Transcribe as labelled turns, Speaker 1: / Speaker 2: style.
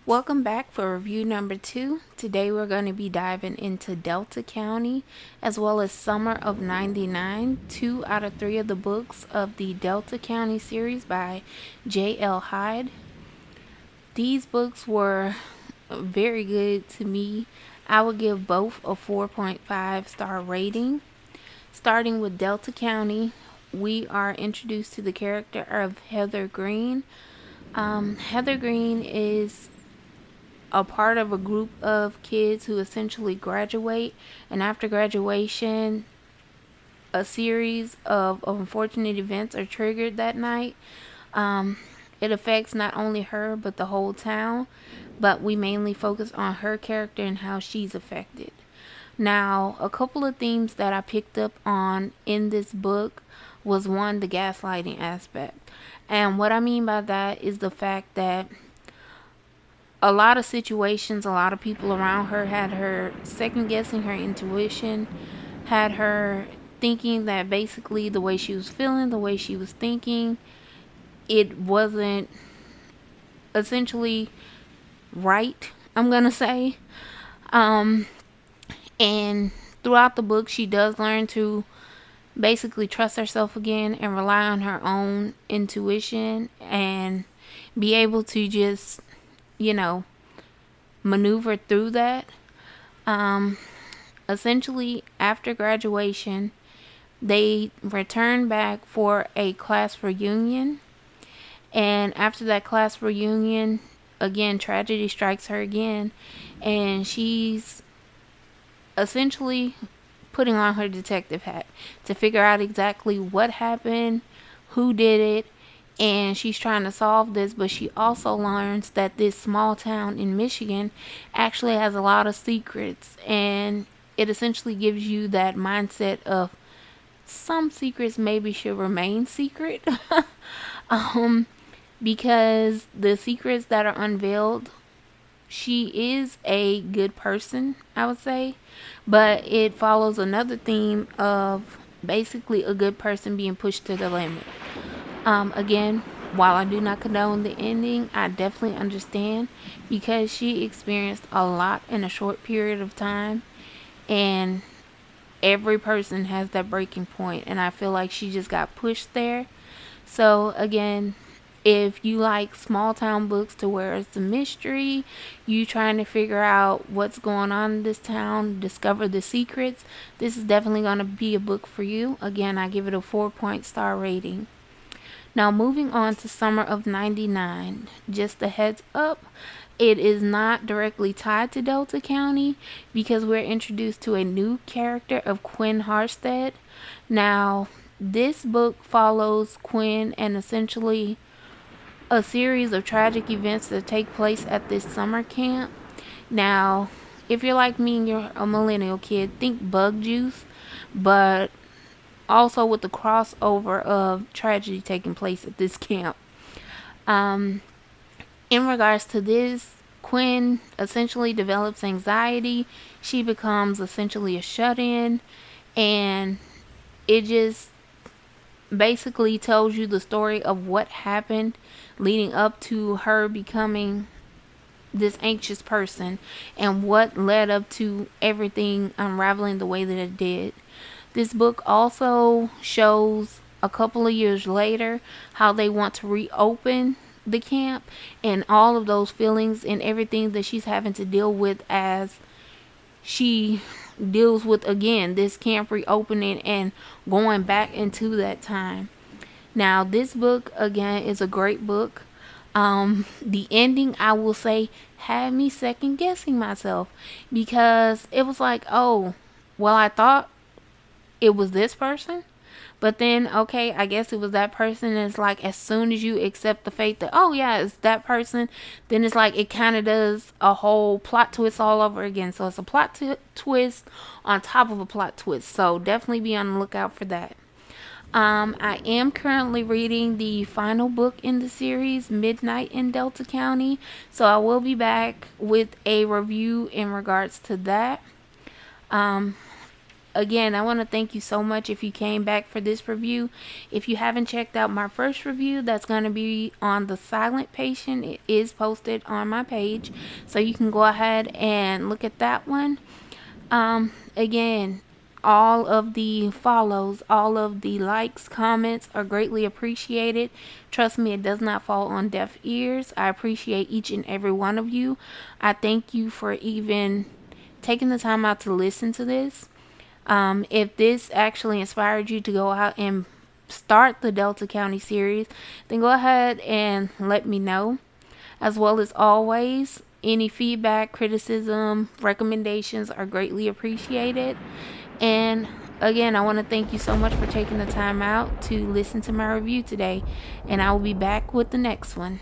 Speaker 1: Welcome back for review number 2. Today we're going to be diving into Delta County as well as Summer of '99, 2 out of 3 of the books of the Delta County series by J.L. Hyde. These books were very good to me. I would give both a 4.5 star rating. Starting with Delta County, we are introduced to the character of Heather Green. Heather Green is a part of a group of kids who essentially graduate, and after graduation, a series of unfortunate events are triggered that night. It affects not only her but the whole town, but we mainly focus on her character and how she's affected. Now, a couple of themes that I picked up on in this book was one, the gaslighting aspect. And what I mean by that is the fact that a lot of situations, a lot of people around her had her second guessing her intuition, had her thinking that basically the way she was feeling, the way she was thinking, it wasn't essentially right, I'm gonna say. And throughout the book, she does learn to basically trust herself again and rely on her own intuition and be able to just, you know, maneuver through that. Um, Essentially, after graduation, they return back for a class reunion. And after that class reunion, again, tragedy strikes her again. And she's essentially putting on her detective hat to figure out exactly what happened, who did it, and she's trying to solve this. But she also learns that this small town in Michigan actually has a lot of secrets, and it essentially gives you that mindset of some secrets maybe should remain secret. um because the secrets that are unveiled, she is a good person, I would say, but it follows another theme of basically a good person being pushed to the limit. Again, while I do not condone the ending, I definitely understand because she experienced a lot in a short period of time, and every person has that breaking point, and I feel like she just got pushed there. So again, if you like small town books to where it's a mystery, you trying to figure out what's going on in this town, discover the secrets, this is definitely going to be a book for you. Again, I give it a 4 star rating. Now, moving on to Summer of '99, just a heads up, it is not directly tied to Delta County because we're introduced to a new character of Quinn Harstead. Now, this book follows Quinn and essentially a series of tragic events that take place at this summer camp. Now, if you're like me and you're a millennial kid, think Bug Juice, but also with the crossover of tragedy taking place at this camp. Um, in regards to this, Quinn essentially develops anxiety. She becomes essentially a shut in, and it just basically tells you the story of what happened leading up to her becoming this anxious person and what led up to everything unraveling the way that it did. This book also shows a couple of years later how they want to reopen the camp and all of those feelings and everything that she's having to deal with as she deals with again this camp reopening and going back into that time. Now, this book again is a great book. The ending, I will say, had me second guessing myself because it was like, oh, well, I thought it was this person, but then okay, I guess it was that person. And it's like as soon as you accept the fate that oh yeah, it's that person, then it's like it kind of does a whole plot twist all over again. So it's a twist on top of a plot twist. So definitely be on the lookout for that. I am currently reading the final book in the series, Midnight in Delta County. So I will be back with a review in regards to that. Um, again, I want to thank you so much if you came back for this review. If you haven't checked out my first review, that's going to be on the silent patient. It is posted on my page, so you can go ahead and look at that one. Again, all of the follows, all of the likes, comments are greatly appreciated. Trust me, it does not fall on deaf ears. I appreciate each and every one of you. I thank you for even taking the time out to listen to this. If this actually inspired you to go out and start the Delta County series, then go ahead and let me know. As well as always, any feedback, criticism, recommendations are greatly appreciated. And again, I want to thank you so much for taking the time out to listen to my review today. And I will be back with the next one.